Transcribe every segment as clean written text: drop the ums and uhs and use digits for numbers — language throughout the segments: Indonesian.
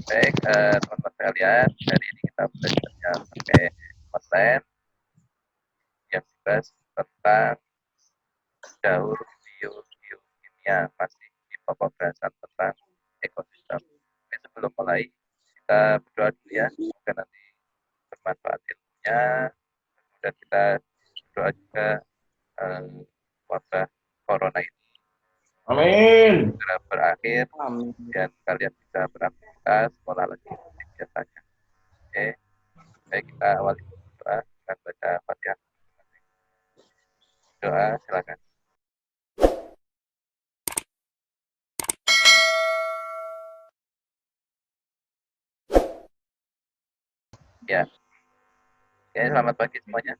Baik, teman-teman sekalian, hari ini kita belajarnya pakai online yang dibahas tentang daur biokimia, masih di pokok bahasan tentang ekosistem. Oke, sebelum mulai, kita berdoa dulu ya, semoga nanti bermanfaat ilmunya, dan kita berdoa juga wabah corona ini Amin. segera berakhir dan kalian bisa beraktivitas sekolah lagi seperti biasanya. Oke, baik, kita awali doa dengan baca Fatihah. Doa, silakan. Ya, oke, selamat pagi semuanya.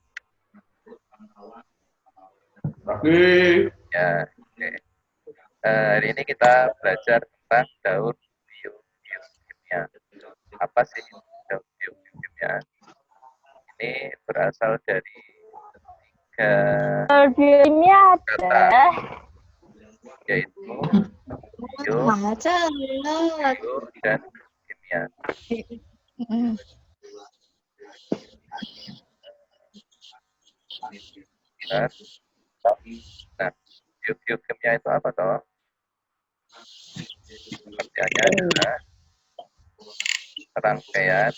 Pagi. Ya, oke. Hari ini kita belajar tentang daur biokimia. Apa sih daur biokimia? Ini berasal dari tiga Biokimia kata, ada. yaitu bio, dan kimia. Nah, biokimia itu apa toh? Pengertiannya adalah rangkaian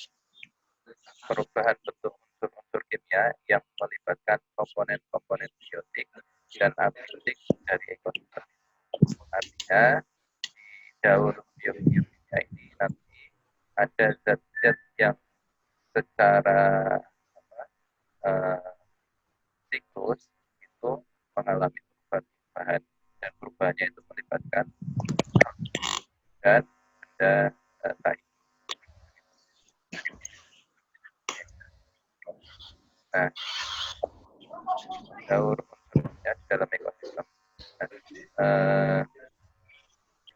perubahan bentuk unsur-unsur kimia yang melibatkan komponen-komponen biotik dan abiotik dari ekosistem. Artinya, di daur biokimia ini nanti ada zat-zat yang secara siklus itu mengalami perubahan dan perubahannya itu melibatkan dan ada tai. Nah, daur unsurnya di dalam ekosistem.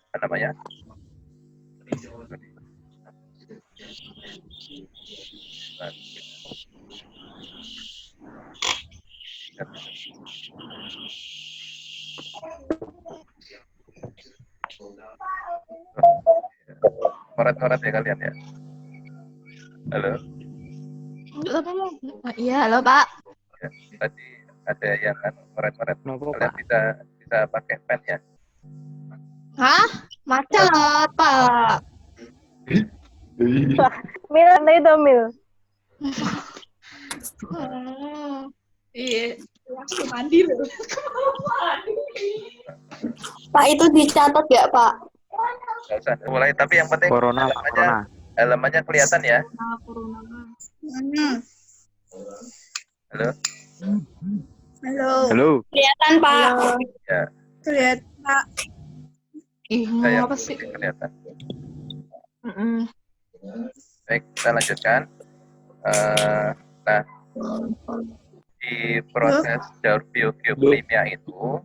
Apa namanya? Morat-morat ya kalian ya. Halo. Iya, halo Pak. Ya, tadi ada yang kan morat-morat. Kenapa, Kalian Pak? bisa pakai pen ya. Hah? Macet, Pak. Mil, itu Mil. Iya, langsung mandi loh. Pak, itu dicatat ya, Pak? Nggak usah mulai, tapi yang penting Corona, Pak, corona. halamannya kelihatan ya. Halo. Halo. Kelihatan, Pak. Ya. Kelihatan, Pak. Ih, Saya apa sih? kelihatan. Mm-mm. Baik, kita lanjutkan. Nah, di proses daur biokimia itu,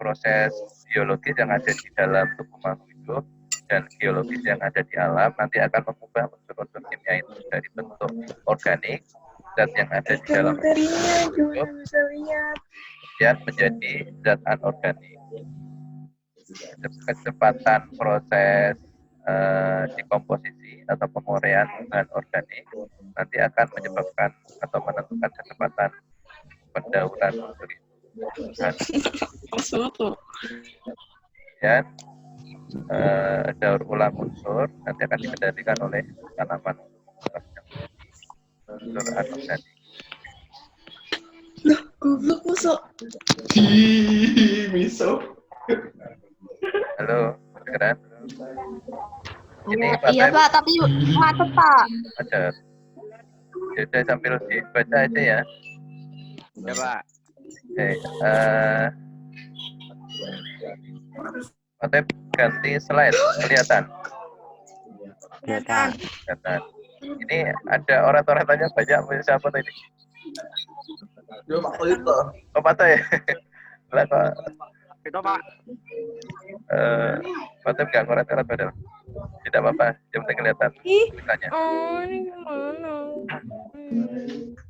proses biologis yang ada di dalam tubuh makhluk hidup dan geologis yang ada di alam nanti akan mengubah unsur-unsur kimia itu dari bentuk organik, zat yang ada di dalam tubuh hidup, kemudian menjadi zat anorganik. Kecepatan proses dekomposisi atau penguraian bahan organik nanti akan menyebabkan atau menentukan kecepatan pendauran unsur itu. Dan daur ulang unsur nanti akan dikendalikan oleh tanaman unsur anorganik. Goblok masuk. Miso. Halo, kedengeran? Ini Iya Pak, tapi macet Pak. Macet. Sudah sambil dibaca aja ya. Ya, Pak. Oke, Otep ganti slide, kelihatan. Kelihatan. Ini ada orang-orangnya banyak, siapa tadi? Yo, Pak Lito. Oh, Pato ya? Lah kok Itu, Pak. Otep nggak ngoret-ngoret padahal. Tidak apa-apa, yang penting kelihatan tulisannya. Oh, ini gimana?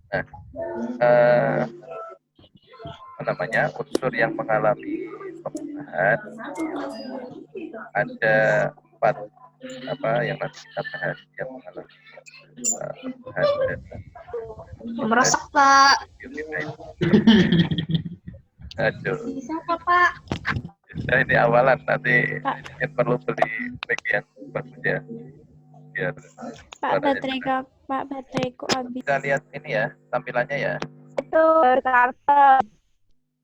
Nah, apa namanya, unsur yang mengalami perubahan ada 4 apa yang nanti kita bahas yang mengalami bahan dari Meresek, Pak. biokimia itu. Aduh, Bisa apa, Pak? nah ini awalan, nanti mungkin perlu beli mic yang bagus ya, biar Pak suaranya juga. Pak bateraiku habis. Kita lihat ini ya tampilannya ya. Itu kartu.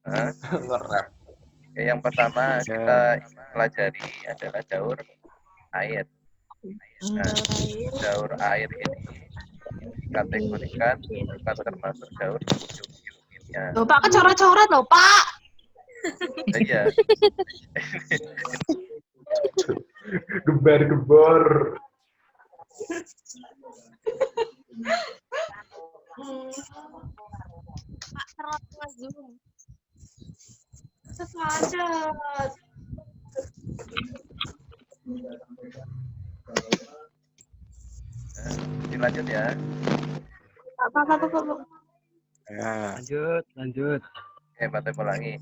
Nah, Nge-rap. oke, yang pertama kita pelajari adalah daur air. Nah, daur air ini dikategorikan bukan termasuk daur biokimia. Loh, Pak, kecoret-coret loh, Pak. Iya, Gebar-gebar. Pak, terlalu nge-zoom. Sepadat. dilanjut ya. Pak. Ya. Lanjut. Oke, Pak ulangi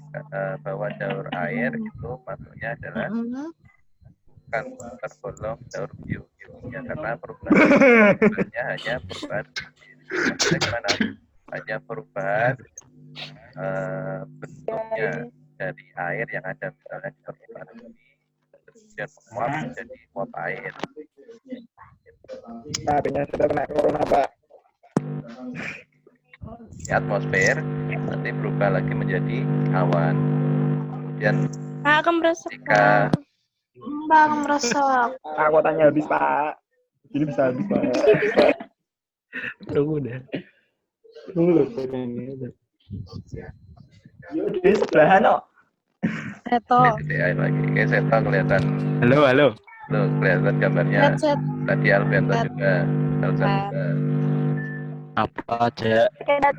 bahwa daur air itu maksudnya adalah bukan tergolong daur biokimia karena perubahannya hanya perubahan bagaimana hanya perubahan bentuknya dari air yang ada misalnya di permukaan bumi kemudian menguap menjadi uap air. HP-nya sudah kena corona, Pak. Di atmosfer nanti berubah lagi menjadi awan. Kemudian Pak, kemeresek. jika Bang, meresek. Pak, kuotanya habis, Pak. Ini bisa habis, Pak. Tunggu deh. Tunggu loh, Yo, di sebelahan, no. Reto. titik air lagi. Oke, Seto kelihatan. Halo. Tuh, kelihatan gambarnya. Headset. Tadi Alberto juga. Elsa juga. Apa aja Tidak.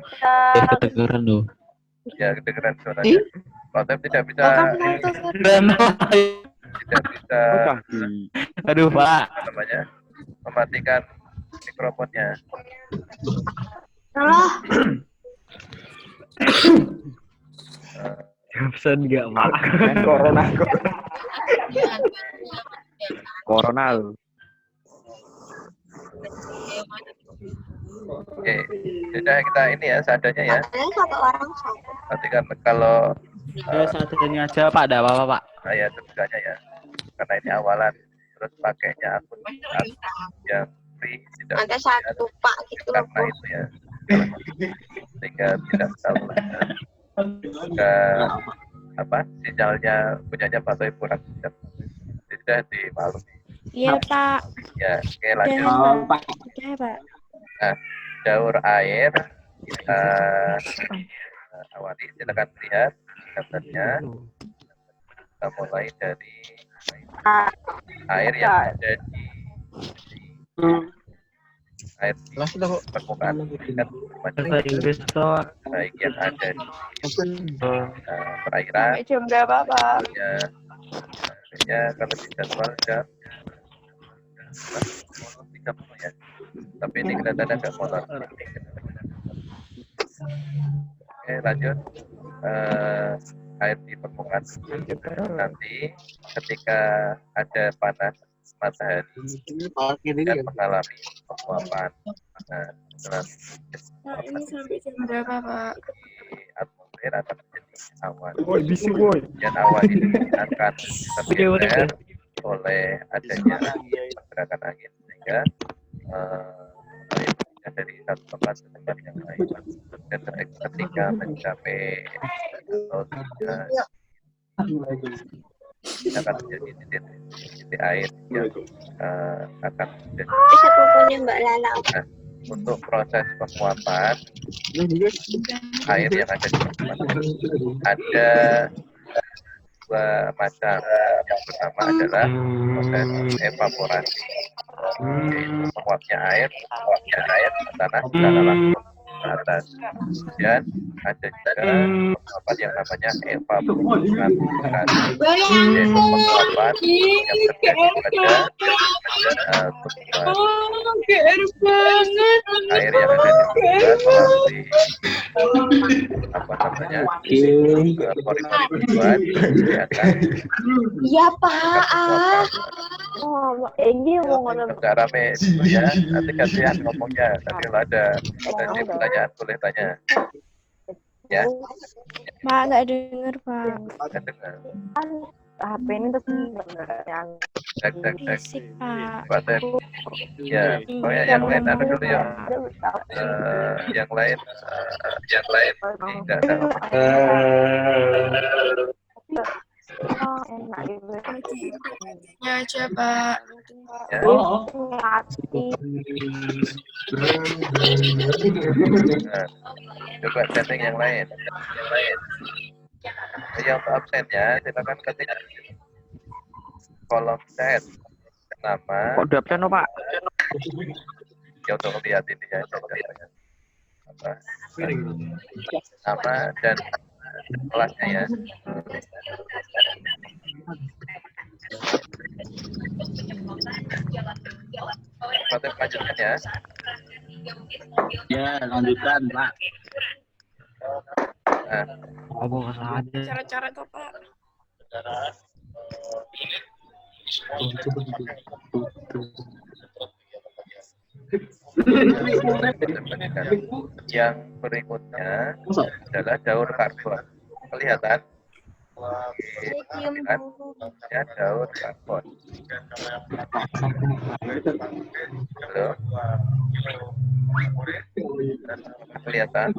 kedengeran loh. Ya, kedengeran suaranya. Kalau tidak bisa tidak bisa Aduh Pak, apa namanya mematikan mikrofonnya. Alah, Pesan enggak, Pak. Corona loh. Oke, sudah kita ini ya seadanya ya. katanya satu orang satu. Nanti kan kalau ya seadanya aja Pak, ada apa-apa Pak. saya terusnya ya, karena ini awalan, terus pakainya akun yang free tidak Ada satu Pak gitu loh. karena itu ya, sehingga tidak tahu jika apa sinyalnya punyanya Pak Toy kurang sudah dimaklumi. Iya, Pak. Ya, oke lanjut. Udah, Pak. Nah, daur air kita awali, silakan lihat gambarnya. Kita mulai dari air yang ada di air di permukaan bumi kan macam Inggris toh. baik yang ada di perairan, Jam berapa, Pak? ya kalau di jadwal jam 30 ya. Tapi ini kelihatannya agak molor. Oke, lanjut. Air di permukaan nanti ketika ada panas matahari dan mengalami penguapan. Nah, setelah Ini sampai jam berapa, Pak? di atmosfer akan menjadi awan. Woi, bising woi. Dan awan ini akan tergeser oleh adanya pergerakan angin sehingga air dari satu tempat ke tempat yang lain. Dan ketika mencapai atau akan menjadi titik air yang akan menjadi Bisa punya Mbak Lala. untuk proses penguapan air yang ada di permukaan ada dua macam. Yang pertama adalah proses evaporasi, yaitu menguapnya air ke tanah secara langsung ke atas. Dan ada juga penguapan yang namanya evaporasi, yaitu penguapan yang terjadi pada air yang ada di permukaan melalui apa namanya koridor dibuat, ya kan? Iya Pak. Ngomong Oh, ini mau ngomong. nggak rame dulu ya, nanti gantian ngomongnya. Nanti kalau ada pertanyaan boleh tanya. Ya, Pak, nggak denger, Pak. kan dengar. HP ini tuh yang Cek. berisik, Pak. Pak Tep. Ya, pokoknya yang lain ada dulu ya. Yang lain nggak ada ngomong. Enak gitu. Ya aja, Pak. Ya. Nah, coba setting yang lain. Yang untuk absennya silakan ketik kolom chat nama. Kok udah absen, Pak? Ya untuk lihat ini ya. Apa? Nama dan kelasnya ya. Patep lanjutkan ya. Ya, lanjutkan, Pak. Nah, Ngomong aja. Cara-cara tuh, Pak. yang berikutnya adalah daur karbon. Kelihatan? Cium Lihat, ya daur karbon. Halo? Kelihatan?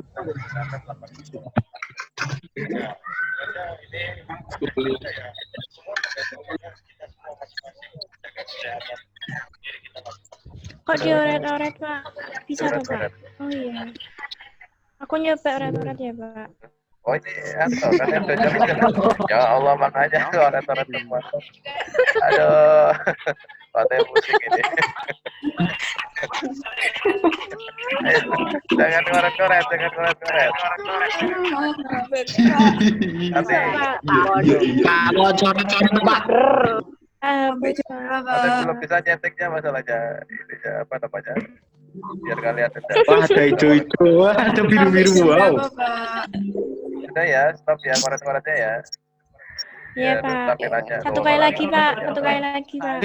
Kok dioret-oret, Pak? Bisa tuh, Pak? Oh iya. Aku nyoba oret-oret ya, Pak. Oh ini atau kalian udah jalan. Ya Allah makanya orang-orang semua. Aduh, patah musik ini. Jangan koret-koret. Nanti Kamu coret-coret, Pak. nanti belum bisa nyetiknya masalahnya. Ini ya, apa namanya? Biar kalian tidak. Wah, ada hijau-hijau. Wah, ada biru-biru. Wow. Sudah ya, stop ya koret-koretnya ya. Iya, Ya, Pak. tampil aja. Satu kali lagi, Pak. Satu kali lagi, Pak.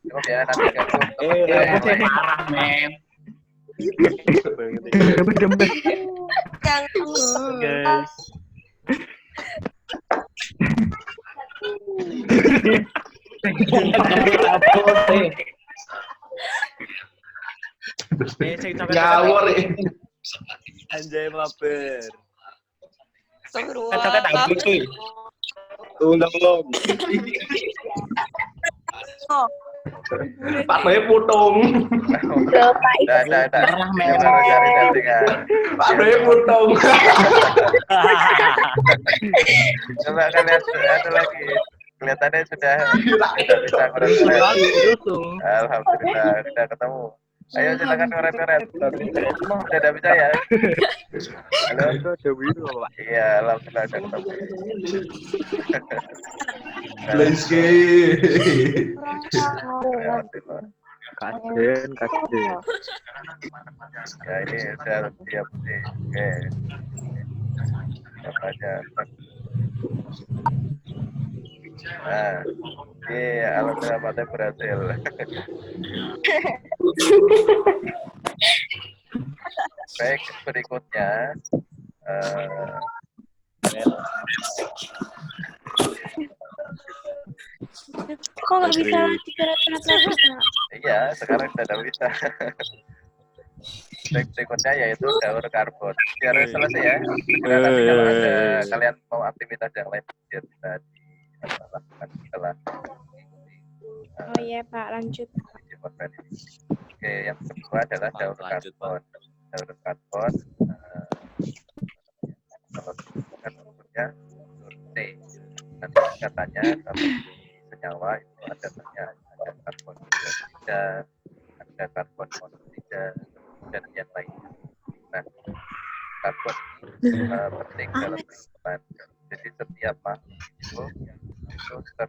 Cukup ya, nanti gabung. Aku marah, men. Jangan. Ngawur ya. Anjay mabar. Kata-kata aku tuh. Tolong. Pak Boy putung. Udah. Ini baru cari settingan. Pak Boy putung. Coba kalian ada lagi. Kelihatannya sudah bisa koret-koret. Alhamdulillah, sudah ketemu. Ayo silakan koret-koret. Sudah bisa ya? Halo? Ada biru, Pak. Iya, alhamdulillah sudah ketemu. Lagi. Alhamdulillah. Kaden. Ya ini sudah siap nih. Oke. Apa aja. Nah, ini alhamdulillah Pak Tep berhasil. Baik, berikutnya Kok nggak bisa dioret-oret lagi, Pak? iya, sekarang sudah bisa. Baik, berikutnya yaitu daur karbon. Biar selesai ya. Biar nanti kalau ada kalian mau aktivitas yang lain biar bisa dilakukan setelah Oh iya, Pak. Lanjut. konten ini. Oke, yang kedua adalah daur karbon. Daur karbon kalau bentuknya C. Nanti katanya kalau senyawa itu ada banyak, ada karbon dioksida, ada karbon monoksida dan yang lainnya. Nah, karbon penting dalam kehidupan. Jadi setiap makhluk itu di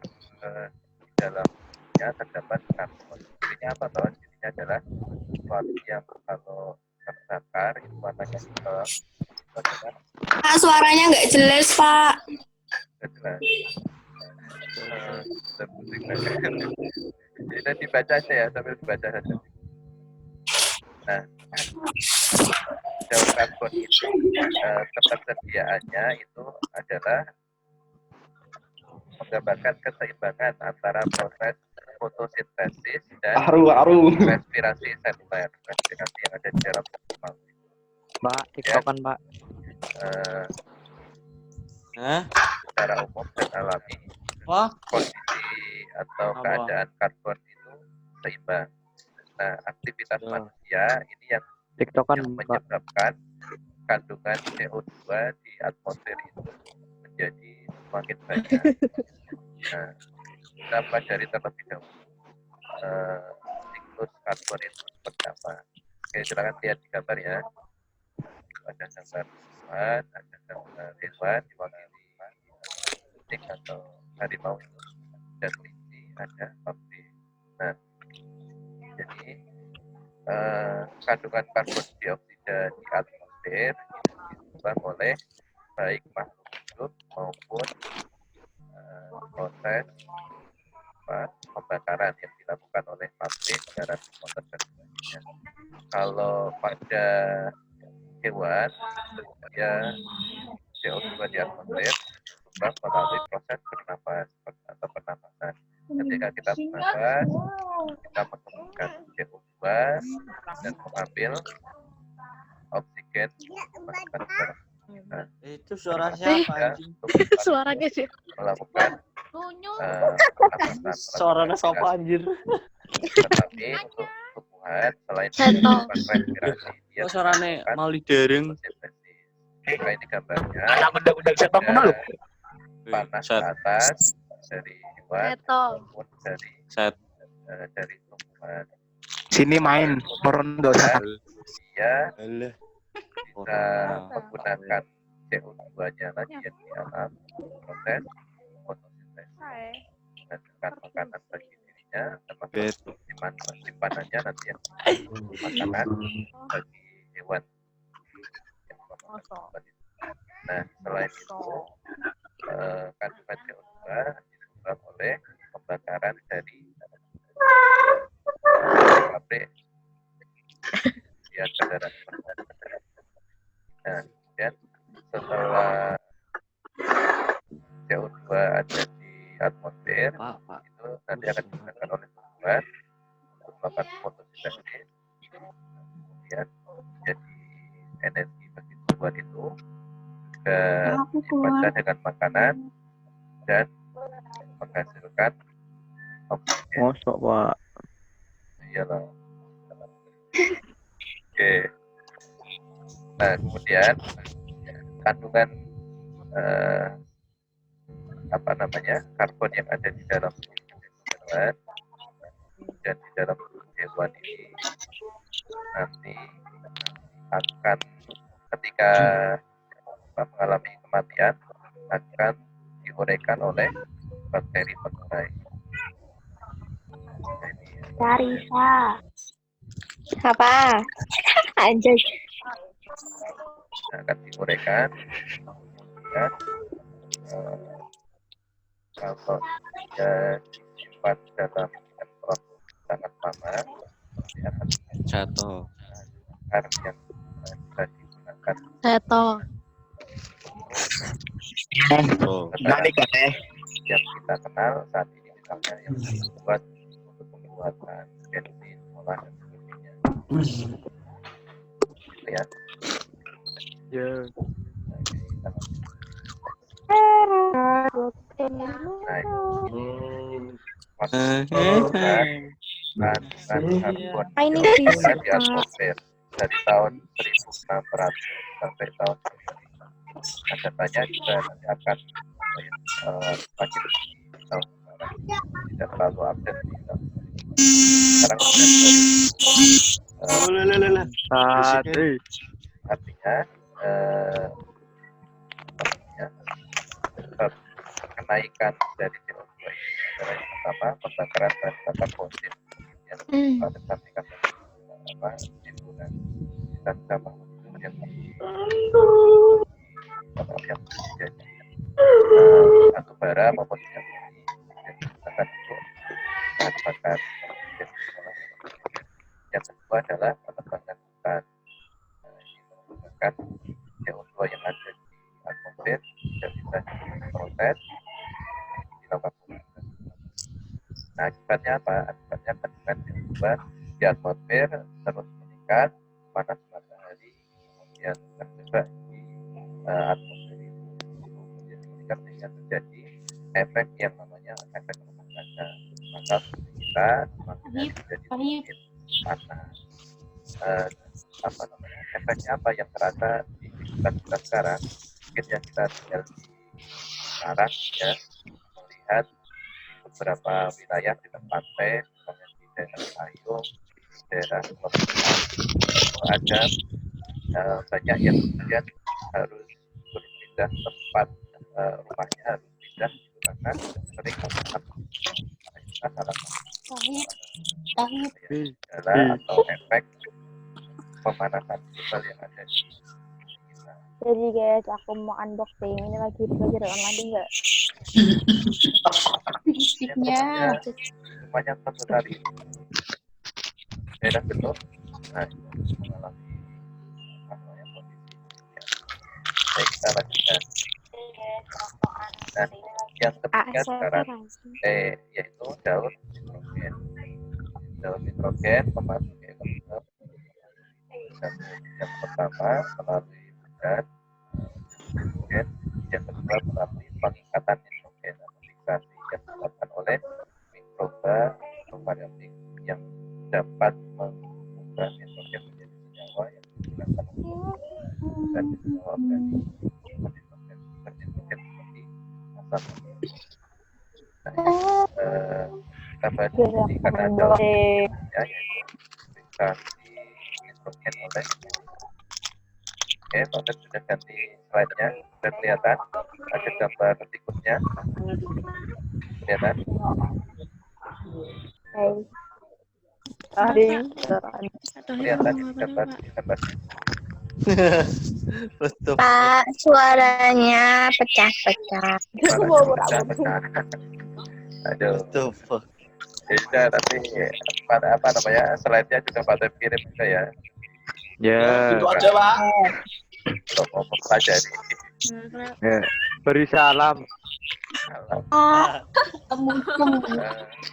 dalamnya terdapat karbon. Jadinya apa toh? Jadinya adalah sesuatu yang kalau terbakar itu warnanya hitam. Adalah Pak, suaranya nggak jelas, Pak. jelas. Jadi dibaca aja ya, sambil dibaca saja. Nah, daun karbon itu ketersediaannya itu adalah menggambarkan keseimbangan antara proses fotosintesis dan Aru. respirasi seluler, respirasi yang ada di dalam tubuh. Mbak, tiktokan Mbak. Secara umum dan alami, kondisi atau keadaan karbon itu seimbang. Nah, aktivitas manusia ini yang Tiktokan Mbak. menyebabkan kandungan CO2 di atmosfer itu menjadi semakin banyak. Nah, kita pelajari terlebih dahulu siklus karbon itu seperti apa. Oke, silakan lihat di gambar ya. Ada gambar hewan, ada gambar hewan diwakili kucing atau harimau itu, dan kelinci ada pabrik. Nah, jadi kandungan karbon dioksida di atmosfer itu disumbang oleh baik makhluk hidup maupun proses pembakaran yang dilakukan oleh pabrik, kendaraan motor dan sebagainya. Kalau pada hewan, dia CO2 di atmosfer disumbang melalui proses bernapas atau pernapasan. Ketika kita bernapas, kita mengeluarkan CO2 dan mengambil oksigen masukkan ke dalam kita. Itu suara siapa anjing? Suaranya sih. Melakukan pernapasan. Suaranya siapa anjir? Tetapi untuk tumbuhan selain Contoh. melakukan respirasi, dia Oh, suaranya melakukan mali dereng. fotosintesis. Maka ini gambarnya Undang-undang setan mana lu? panas ke atas dari hewan Seto. maupun dari Set. tumbuhan. Sini main Morondo setan. Dia Alah. bisa menggunakan CO2-nya lagi yang di alam proses fotosintesis dan dengan makanan bagi dirinya, termasuk simpanannya nanti yang makanan bagi hewan. Nah, selain itu kandungan CO2 disumbang oleh pembakaran dari pabrik ya kendaraan. Nah, kemudian setelah CO2 ada di atmosfer, Pak. itu nanti akan digunakan oleh tumbuhan untuk melakukan fotosintesis, kemudian menjadi energi bagi tumbuhan itu juga dibaca dengan makanan dan menghasilkan oksigen. Mosok Pak. Iyalah. Oke. Nah, kemudian kandungan karbon yang ada di dalam hewan dan di dalam hewan ini nanti akan ketika mengalami kematian akan diuraikan oleh bakteri pengurai. Karisa. Apa? Anjay. Akan diuraikan dan kalau dia disimpan dalam waktu sangat lama dia akan Jatuh. air yang bisa digunakan Seto. Balik ya. yang kita kenal saat ini, misalnya yang dibuat untuk pembuatan bensin, olahan dan sebagainya. Gitu ya. Ya. Nah, kandungan karbon Ini dioksida fisik, di atmosfer dari tahun 1600 sampai tahun 2005. Nah, datanya juga nanti akan semakin di tahun sekarang, tidak terlalu update di tahun sekarang. Tadi. Artinya kenaikan dari CO2 ini adalah yang pertama pembakaran bahan bakar fosil yang pada sampingkan lingkungan kita dan sama yang yang menjadi batu bara maupun yang digunakan untuk bahan bakar. Yang kedua adalah penebangan hutan. Ini menggunakan CO2 yang ada di atmosfer tidak bisa diproses dilakukan pembuangan. Nah, akibatnya apa? Akibatnya kandungan CO2 di atmosfer terus meningkat, panas matahari kemudian terjebak di atmosfer itu kemudian meningkat sehingga terjadi efek yang namanya efek rumah kaca. Maka kita semakin menjadi semakin panas. Apa namanya? Efeknya apa yang terasa di kehidupan kita sekarang? Mungkin yang kita tinggal di Semarang ya, melihat beberapa wilayah di pantai, misalnya di daerah Sayung, di daerah Kepulauan itu ada banyak yang kemudian harus berpindah tempat rumahnya harus pindah karena sering menggunakan salah satu atau efek pemanasan global yang ada di kita. Jadi guys, aku mau unboxing. Ini lagi belajar online enggak? Fisiknya. Lumayan satu hari daerah Betul nah mengalami apa yang kondisi ya. Baik, kita lanjutkan. Nah, yang ketiga sekarang yaitu daun nitrogen. Daun nitrogen memasuki ekosistem. Yang pertama melalui hujan, kemudian yang kedua melalui pengikatan nitrogen atau fiksasi yang dilakukan oleh mikroba prokaryotik yang dapat mengubah nitrogen menjadi senyawa yang digunakan untuk dan senyawa organik nitrogen seperti asam. Kita bahas ini karena ada ya, yaitu fiksasi nitrogen oleh. Oke, Bapak sudah ganti slide-nya, sudah kelihatan. Ada gambar berikutnya. Kelihatan? Kelihatan ini gambar. Pak, suaranya pecah-pecah. Aduh. The fuck. Ya sudah, tapi pada apa namanya slide-nya juga pada kirim juga ya. Ya. Itu aja, Pak. Untuk ngomong saja nih. Ya. Beri salam.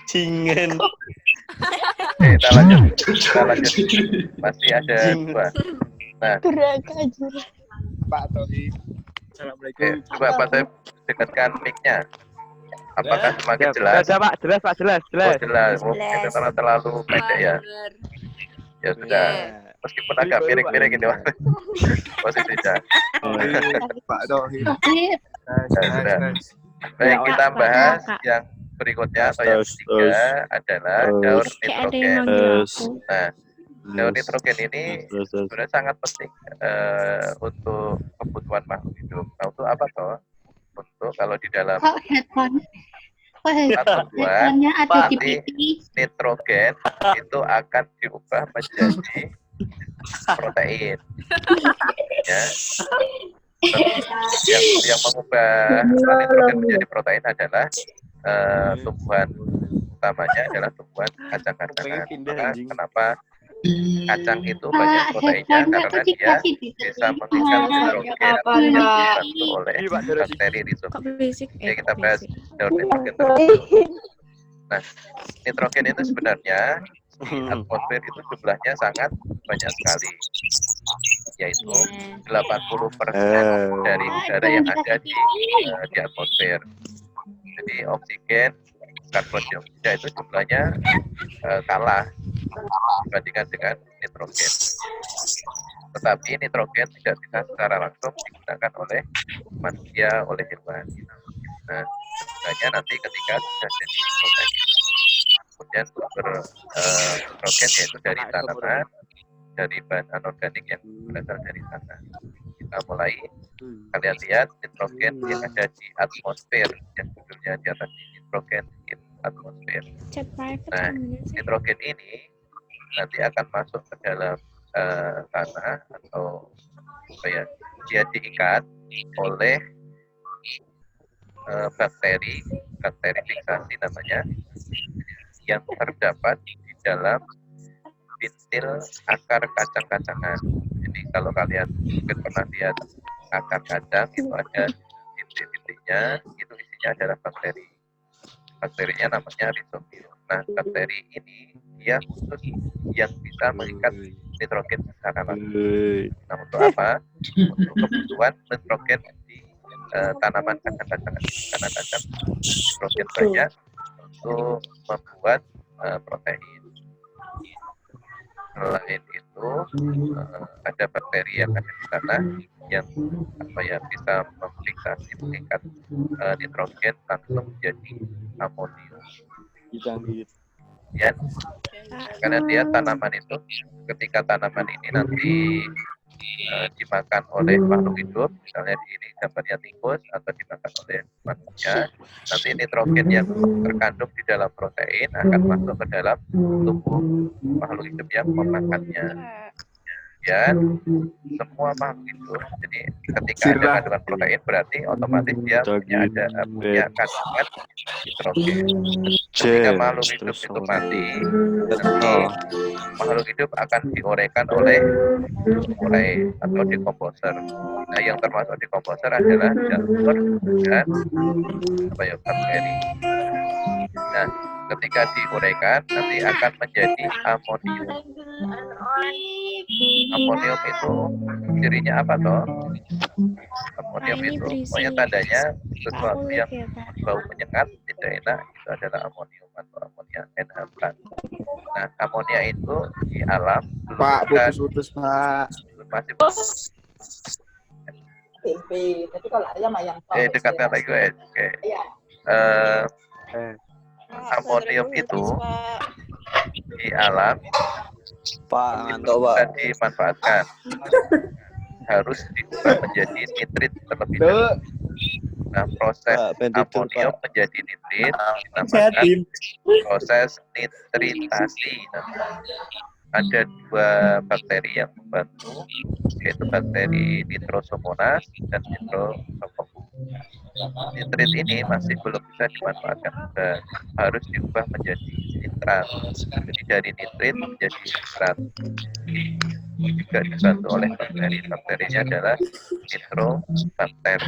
Cingen. Oke, kita lanjut. Masih ada dua. Nah, Pak Tohi. oke, coba Pak Saif dekatkan mic-nya. Apakah semakin jelas? Jelas, Pak. Jelas, Pak. Jelas. Oh, jelas. Mungkin karena terlalu pendek ya. Ya sudah. Meskipun agak miring-miring ini posisinya. Pak Tohi. Baik, kita bahas yang berikutnya atau yang ketiga adalah daun nitrogen. Nah, daun nitrogen ini sebenarnya sangat penting untuk kebutuhan makhluk hidup. Nah, untuk apa toh? Untuk kalau di dalam tumbuhan nanti nitrogen itu akan diubah menjadi protein. Ya. Yang mengubah nitrogen menjadi protein adalah tumbuhan utamanya adalah tumbuhan kacang-kacangan. Maka kenapa kacang itu banyak proteinnya karena dia bisa mengikat nitrogen yang dibantu oleh bakteri rhizopus. Oke, kita bahas daun nitrogen terlebih. Nah, nitrogen itu sebenarnya di atmosfer itu jumlahnya sangat banyak sekali, yaitu 80% dari udara yang ada di atmosfer. Jadi oksigen, karbon dioksida itu jumlahnya kalah dibandingkan dengan nitrogen. Tetapi nitrogen tidak bisa secara langsung digunakan oleh manusia, oleh hewan. Nah, sebenarnya nanti ketika sudah jadi protein, kemudian sumber nitrogen yaitu dari tanaman, dari bahan anorganik yang berasal dari tanah. Kita mulai, kalian lihat nitrogen yang ada di atmosfer, yang judulnya di atas nitrogen in atmosfer. Nah, nitrogen ini nanti akan masuk ke dalam tanah atau apa ya, dia diikat oleh bakteri fiksasi namanya, yang terdapat di dalam bintil akar kacang-kacangan. Jadi kalau kalian mungkin pernah lihat akar kacang, itu ada bintik-bintiknya, itu isinya adalah bakteri. Bakterinya namanya rhizobium. Nah, bakteri ini dia khusus yang bisa mengikat nitrogen secara langsung. Nah, untuk apa? Untuk kebutuhan nitrogen di tanaman kacang-kacangan. Karena kacang nitrogen banyak untuk membuat protein. Selain itu, ada bakteri yang ada di tanah yang bisa memfiksasi, mengikat nitrogen langsung menjadi amonium. Ya, karena dia tanaman itu, ketika tanaman ini nanti dimakan oleh makhluk hidup, misalnya ini gambarnya tikus, atau dimakan oleh manusia, nanti nitrogen yang terkandung di dalam protein akan masuk ke dalam tubuh makhluk hidup yang memakannya. Ya, semua makhluk hidup. Jadi ketika ada kandungan protein, berarti otomatis dia punya kandungan nitrogen. Ketika makhluk hidup itu mati, nanti makhluk hidup akan diuraikan oleh urai atau dekomposer. Nah, yang termasuk dekomposer adalah jamur dan bakteri. Nah, ketika diuraikan nanti akan menjadi amonium. Amonium itu cirinya apa toh? Amonium itu pokoknya tandanya sesuatu yang bau menyengat, tidak enak, itu adalah amonium atau amonia NH+. Nah, amonia itu di alam Pak, putus-putus, Pak. masih tapi kalau ayam dekatkan lagi guys. Oke. Amonium itu di alam Pak, itu bisa dimanfaatkan, harus diubah menjadi nitrit terlebih dahulu. Nah, proses amonium menjadi nitrit dinamakan proses nitritasi. Ada dua bakteri yang membantu, yaitu bakteri Nitrosomonas dan Nitrosomonas. Nitrit ini masih belum bisa dimanfaatkan, harus diubah menjadi nitrat. Jadi dari nitrit menjadi nitrat. Juga dibantu oleh bakteri. Bakterinya adalah nitrobakter.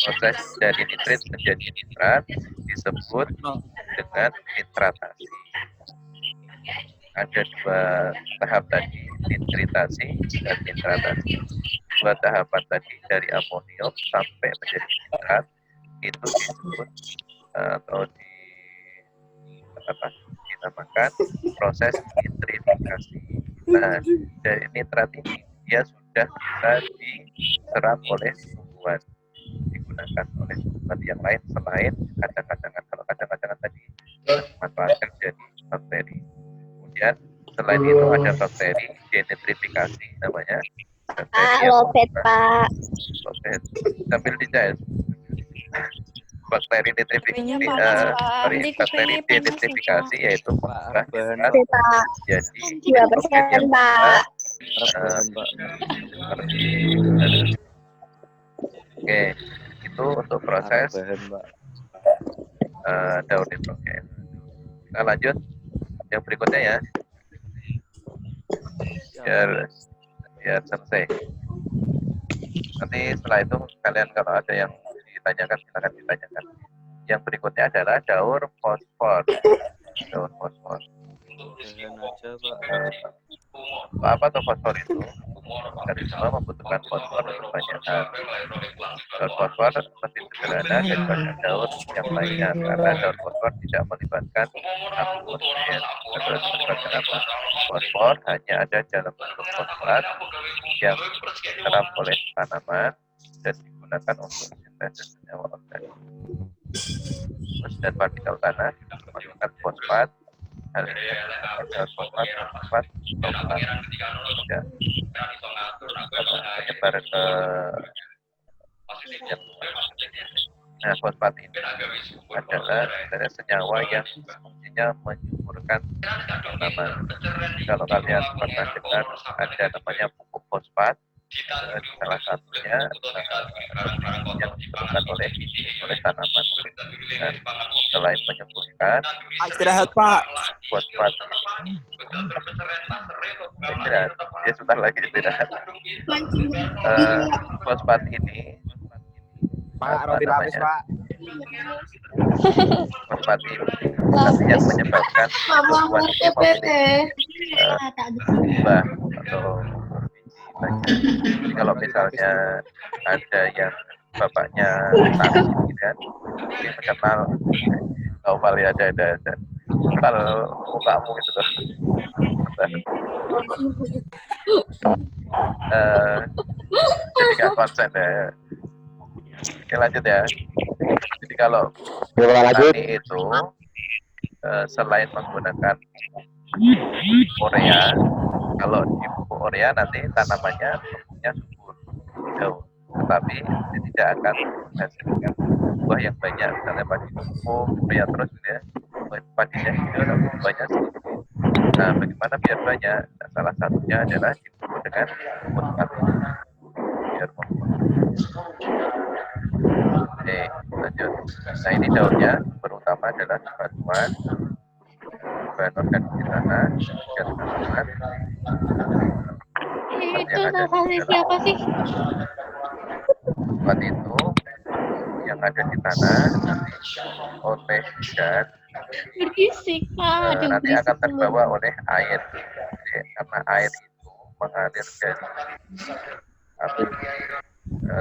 Proses dari nitrit menjadi nitrat disebut dengan nitratasi. Ada dua tahap tadi, nitritasi dan nitratasi. Dua tahapan tadi dari amonium sampai menjadi nitrat itu disebut atau dinamakan proses nitrifikasi. Nah, dari nitrat ini dia sudah bisa diserap oleh tumbuhan, digunakan oleh tumbuhan yang lain selain kacang-kacangan. Kalau kacang-kacangan tadi dimanfaatkan jadi bakteri. Kemudian selain itu ada bakteri denitrifikasi namanya. Lopet, Pak. Lopet. Sambil dijahit. Bakteri nitrifikasi, bakteri denitrifikasi yaitu mengubah nitrat jadi 2%, Pak. Oke, itu untuk proses daur nitrogen. Kita lanjut yang berikutnya ya, biar selesai. Nanti setelah itu kalian kalau ada yang ditanyakan silakan ditanyakan. Yang berikutnya adalah daur fosfor. Daur fosfor. Apa tuh fosfor itu? Dari semua membutuhkan fosfor untuk banyak hal. Daur fosfor lebih sederhana daripada daur yang lainnya karena daur fosfor tidak melibatkan atmosfer. Kenapa? Fosfor hanya ada dalam bentuk fosfat yang diserap oleh tanaman dan digunakan untuk sintesis senyawa organik. Dan partikel tanah memasukkan fosfat. Hal ini adalah fosfat tidak menyebar ke fosfat ini adalah senyawa yang fungsinya namanya menyuburkan tanaman. Kalau kalian pernah dengar ada namanya pupuk fosfat, salah satunya yang diperlukan oleh tanaman. Dan selain menyembuhkan, Istirahat Pak. fosfat istirahat, dia sebentar lagi istirahat. Fosfat ini Pak, apa roti lapis namanya? Pak. Fosfat ini yang menyebabkan tumbuhan ini memiliki buah atau biji. Jadi kalau misalnya ada yang bapaknya tani gitu kan, ini mengenal tahu kali ada kenal mukamu gitu loh. Jadi nggak konsen ya. Oke lanjut ya. Jadi kalau tani itu selain menggunakan urea, kalau di pupuk urea nanti tanamannya tumbuhnya subur hijau, tetapi dia tidak akan menghasilkan buah yang banyak. Misalnya padi pupuk urea terus gitu ya, padinya hijau tapi buahnya sedikit. Nah, bagaimana biar banyak? Nah, salah satunya adalah dipupuk dengan fosfat biar Oke, lanjut. Nah, ini daunnya terutama adalah batuan, bahan organik di tanah, dan tanaman. Itu nasanya siapa sih? Fosfat itu yang ada di tanah nanti oleh dan Berisik Pak. nanti akan terbawa oleh air. Jadi, karena air itu mengalir dari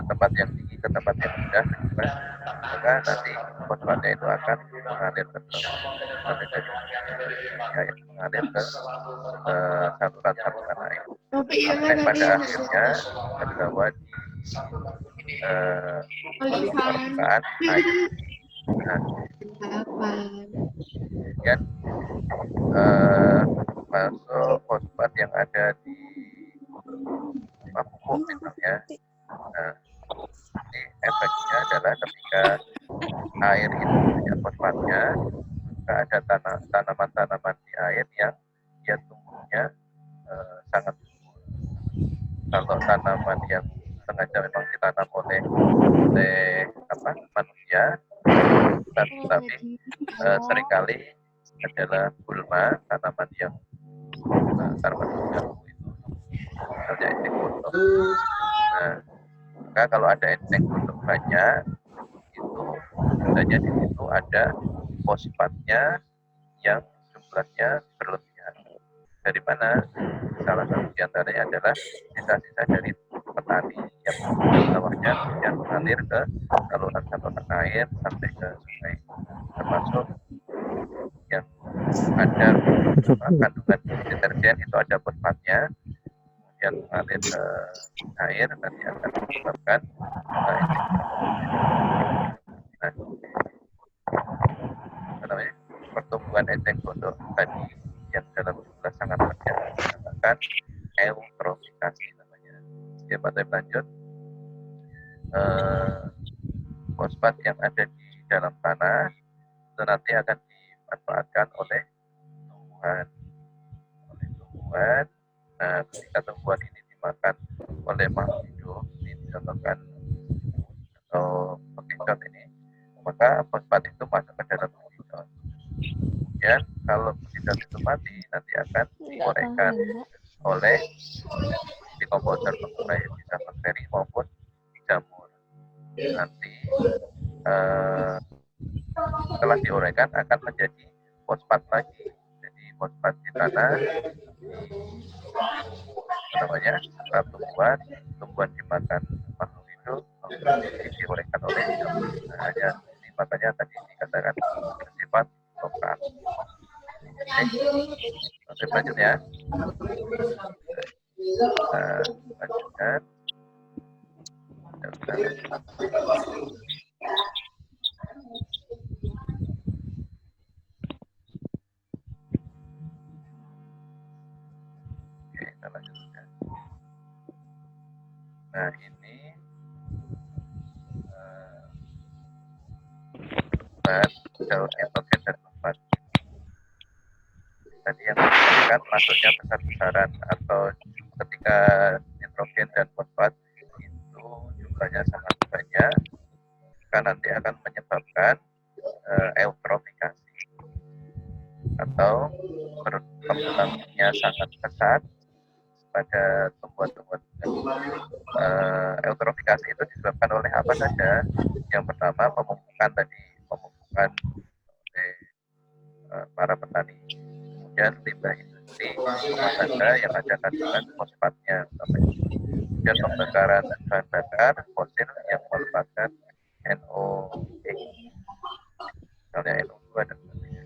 tempat yang tinggi ke tempat yang rendah, maka nanti fosfatnya itu akan mengalir ke mengalir ke saluran air. Sampai pada akhirnya terbawa di permukaan air. Nah, kemudian masuk fosfat yang ada di pupuk misalnya. Nah, jadi efeknya adalah ketika air itu punya fosfatnya, maka ada tanaman-tanaman di air yang dia tumbuhnya sangat subur. Kalau tanaman yang sengaja memang ditanam oleh manusia, tapi seringkali adalah gulma, tanaman yang tanaman mengganggu itu, misalnya insek kodok. Nah, maka kalau ada insek kodok banyak, itu tandanya di situ ada fosfatnya yang jumlahnya berlebihan. Dari mana? Salah satu diantaranya adalah sisa-sisa dari petani yang sawahnya yang mengalir ke saluran air sampai ke sungai, termasuk yang ada kandungan deterjen itu ada fosfatnya, kemudian mengalir ke air nanti akan menyebabkan pertumbuhan eceng gondok tadi yang dalam jumlah sangat banyak dinamakan eutrofikasi namanya. Ya, Pak Taib lanjut. Fosfat yang ada di dalam tanah itu nanti akan dimanfaatkan oleh tumbuhan. Nah, ketika tumbuhan ini dimakan oleh makhluk hidup, ini dicontohkan atau bekicot ini, maka fosfat itu masuk ke dalam bekicot. Ya, kalau bekicot itu mati, nanti akan dikorekkan oleh dekomposer baik bisa bakteri maupun jamur. Nanti setelah diuraikan akan menjadi fosfat lagi. Jadi fosfat di tanah, tumbuhan dimakan makhluk hidup, diuraikan oleh jamur. Nah, hanya ini makanya tadi dikatakan bersifat lokal. Oke, lanjut ya. Lanjutkan. Oke, kita lanjutkan. Nah, ini daun nitrogen dan fosfat. tadi yang menyebabkan masuknya besar-besaran atau ketika nitrogen dan fosfat itu jumlahnya sangat banyak, maka nanti akan menyebabkan eutrofikasi atau perkembangannya sangat pesat pada tumbuhan-tumbuhan. Eutrofikasi itu disebabkan oleh apa saja? Yang pertama pemupukan tadi, pemupukan oleh para petani. Kemudian limbah industri rumah tangga yang ada kandungan fosfatnya. Kemudian pembakaran bahan bakar fosil yang merupakan NOx, misalnya NO2 dan sebagainya.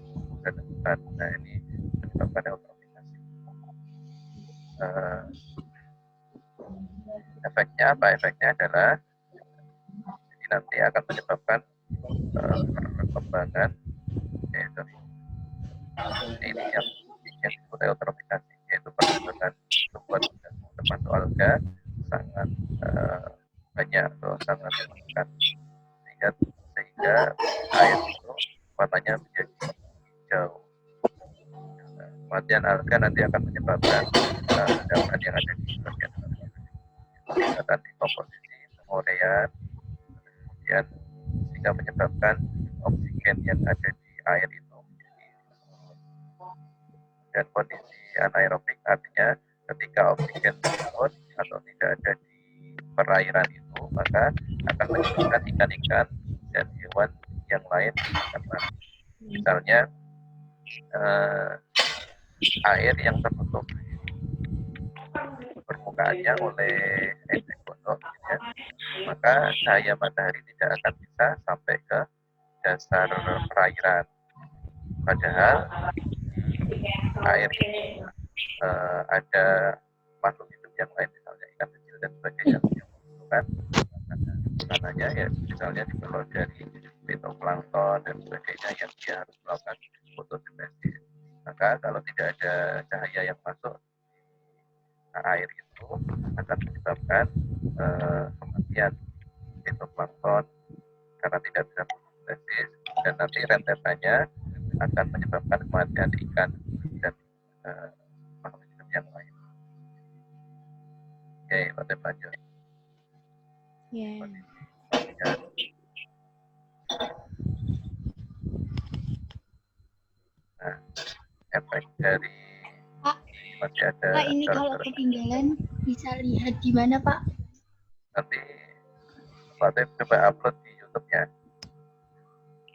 Nah, ini menyebabkan eutrofikasi. Efeknya apa? Efeknya adalah ini nanti akan menyebabkan perkembangan ini yang disebut eutrofikasi, yaitu perkembangan tumbuhan termasuk alga sangat banyak atau sangat meningkat sehingga air itu warnanya menjadi hijau. Kematian alga nanti akan menyebabkan endapan yang ada di bagian peningkatan dekomposisi, pengurean, kemudian sehingga menyebabkan oksigen yang ada di air itu menjadi dan kondisi anaerobik, artinya ketika oksigen turun atau tidak ada di perairan itu, maka akan menyebabkan ikan-ikan dan hewan yang lain akan mati. Misalnya air yang tertutup permukaannya oleh eceng gondok, ya, maka cahaya matahari tidak akan bisa sampai ke dasar perairan. Padahal air ini ada makhluk hidup yang lain, misalnya ikan kecil dan sebagainya yang membutuhkan makanannya, ya misalnya diperoleh dari fitoplankton dan sebagainya yang dia harus melakukan fotosintesis. Maka kalau tidak ada cahaya yang masuk ke air itu akan menyebabkan kematian fitoplankton karena tidak bisa fotosintesis, dan nanti rentetannya akan menyebabkan kematian ikan dan makhluk hidup yang lain. Oke, Pak lanjut. Ya. Nah, efek dari Pak, masih ada. Pak, ini kalau ketinggalan bisa lihat di mana, Pak? Nanti Pak Tep coba upload di YouTube-nya.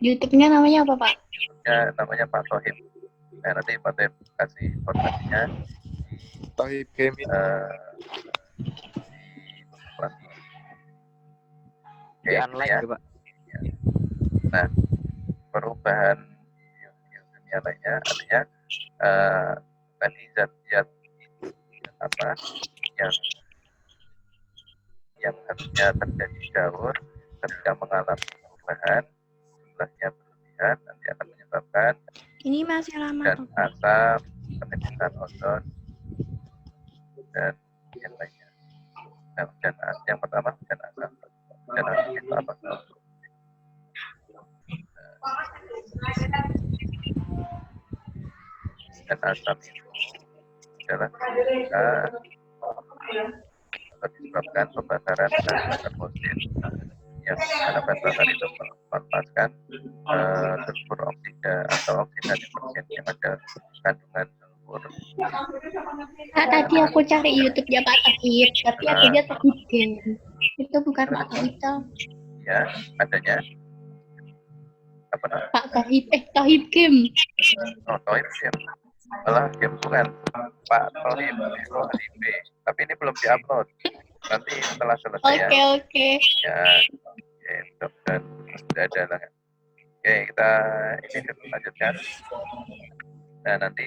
YouTube-nya namanya apa, Pak? YouTube-nya namanya Pak Tohib. Nah, nanti Pak Tep kasih informasinya Tohib Gaming. Di online ya. Pak. Nah, perubahan dunia lainnya artinya tadi zat-zat apa yang harusnya terjadi daur ketika mengalami perubahan jumlahnya berlebihan nanti akan menyebabkan Ini masih lama dan kok, Pak. asap, penipisan ozon dan yang lainnya. Nah, dan yang pertama dan asap. Dan asap itu apa? Dan asap itu adalah ketika disebabkan pembakaran bahan bakar fosil yang mana bahan bakar itu melepaskan sulfur oksida atau oksida nitrogen yang ada kandungan sulfur. Pak, tadi aku cari YouTube-nya Pak Tohib, tapi akhirnya Tohib Game. Itu bukan Pak Tohib, toh. Ya, adanya apa namanya? Pak Tohib, Tohib Game. Oh, Tohib game. Malah game bukan Pak Tohib, Tohib. Tapi ini belum diupload. Nanti setelah selesai ya. Oke. Ya, oke, mudah-mudahan sudah ada lah. Oke, kita ini lanjutkan. Nah, nanti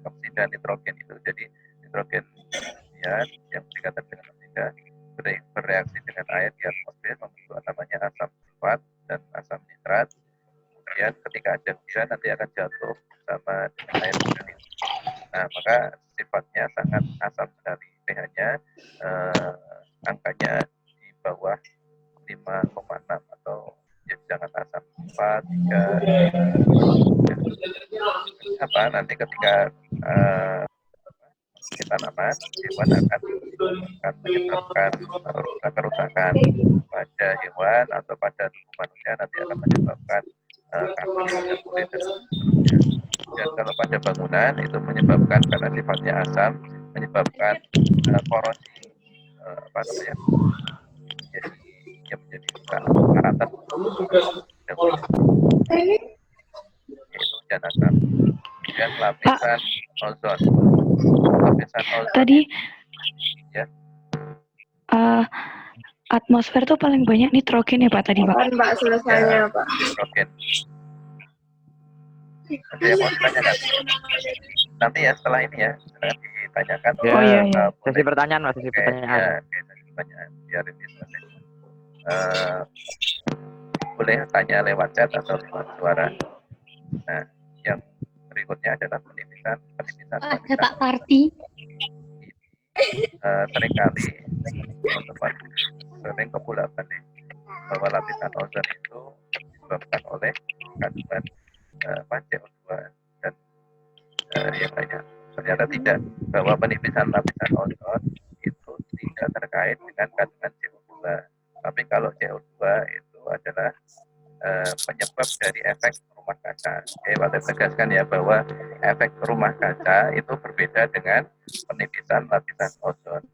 oksida nitrogen itu jadi nitrogen ya yang berikatan dengan oksida bereaksi dengan air di atmosfer membentuk namanya asam sulfat dan asam nitrat. Kemudian ketika ada hujan nanti akan jatuh bersama dengan air hujan. Nah, maka sifatnya sangat asam sekali, pH-nya angkanya di bawah 5,6 atau ya sangat asam 4, 3. Apa apa nanti ketika tanaman hewan akan menyebabkan kerusakan pada hewan atau pada tubuh manusia, nanti akan menyebabkan kanker pada kulit dan seterusnya. Dan kalau pada bangunan itu menyebabkan karena sifatnya asam, menyebabkan korosi apa namanya menjadi karatan yaitu zat asam. Dan lapisan ozon. Lapisan ozon Tadi ya. Atmosfer tuh paling banyak nitrogen ya Pak tadi Pak? Kapan Pak selesainya Pak? Nitrogen. Ada yang mau ditanyakan? Nanti ya setelah ini ya, silahkan ditanyakan. Ya, Oh iya, iya. Sesi pertanyaan Mas, sesi Oke, pertanyaan. ya, oke, sesi pertanyaan. Biarin itu nanti. Boleh tanya lewat chat atau lewat suara. Nah, yang berikutnya adalah penelitian. Ada Pak Parti. Seringkali teman-teman sering kebulak-balik bahwa lapisan ozon itu disebabkan oleh kandungan CO2 dan yang lainnya. Ternyata tidak, bahwa penipisan lapisan ozon itu tidak terkait dengan kandungan CO2. Tapi kalau CO2 itu adalah penyebab dari efek rumah kaca. Saya tegaskan ya bahwa efek rumah kaca itu berbeda dengan penipisan lapisan ozon.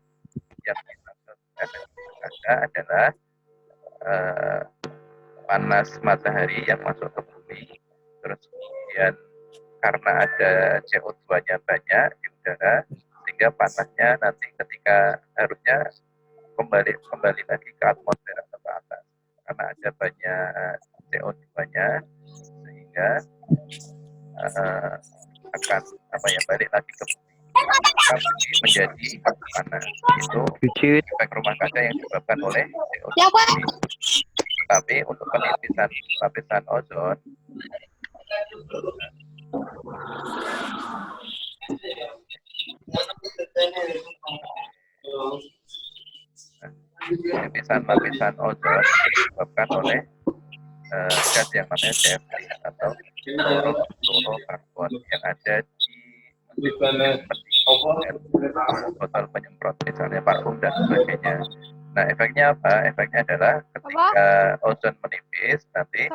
Yang dimaksud efek rumah kaca adalah panas matahari yang masuk ke bumi, terus kemudian karena ada CO2-nya banyak di udara, sehingga panasnya nanti ketika harusnya kembali lagi ke atmosfer atau ke atas, karena ada banyak CO2-nya sehingga akan balik lagi ke bumi, menjadi panas. Itu efek rumah kaca yang disebabkan oleh CO2. Tapi untuk penipisan lapisan ozon lapisan ozon disebabkan oleh gas yang namanya CFC atau fluorokarbon yang ada di botol penyemprot, misalnya parfum dan sebagainya. Nah, efeknya apa? Efeknya adalah ketika ozon menipis, nanti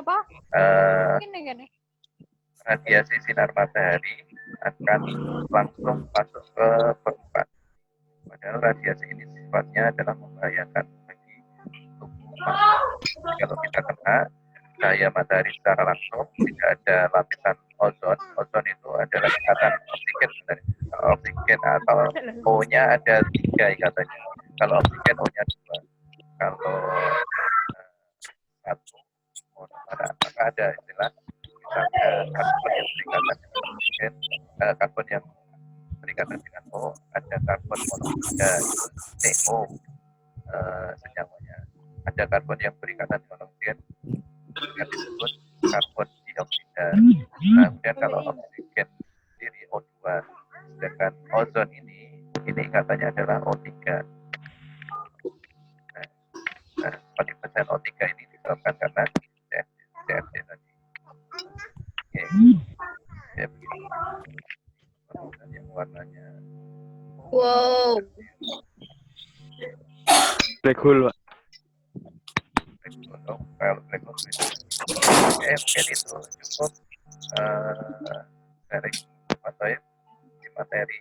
radiasi sinar matahari akan langsung masuk ke permukaan. Padahal radiasi ini sifatnya adalah membahayakan bagi tubuh manusia. Kalau kita kena cahaya matahari secara langsung, tidak ada lapisan ozon. Ozon itu adalah ikatan oksigen. Oksigen atau O-nya ada 3 ikatannya. Kalau oksigen O-nya 2. Kalau satu monomer, maka ada istilah misalnya karbon yang berikatan dengan O, ada karbon monoksida CO senyawanya, ada karbon yang berikatan dengan oksigen yang disebut karbon dioksida. Nah, kemudian kalau oksigen sendiri O2, sedangkan ozon ini katanya adalah O3. Nah, penipisan O3 ini disebabkan karena CFC tadi. Oke. Ya, begini. Yang warnanya Wow. Black hole, Pak. Kalau black hole itu. Oke, mungkin itu cukup dari materi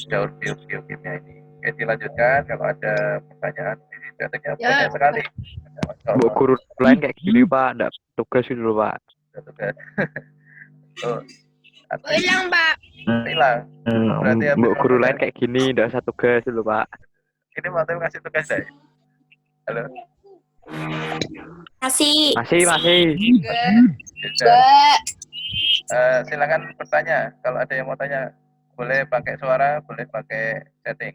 daur biokimia ini. Oke, dilanjutkan kalau ada pertanyaan. Ini datanya banyak sekali. Bu guru lain kayak gini Pak, enggak tugas dulu Pak. Tugas. Tuh. Hilang Pak. Hilang. Berarti Bu guru lain kayak gini, enggak usah tugas dulu Pak. Ini Mateo kasih tugas saya. Halo. Masih. Masih. Silakan bertanya. Kalau ada yang mau tanya, boleh pakai suara, boleh pakai setting.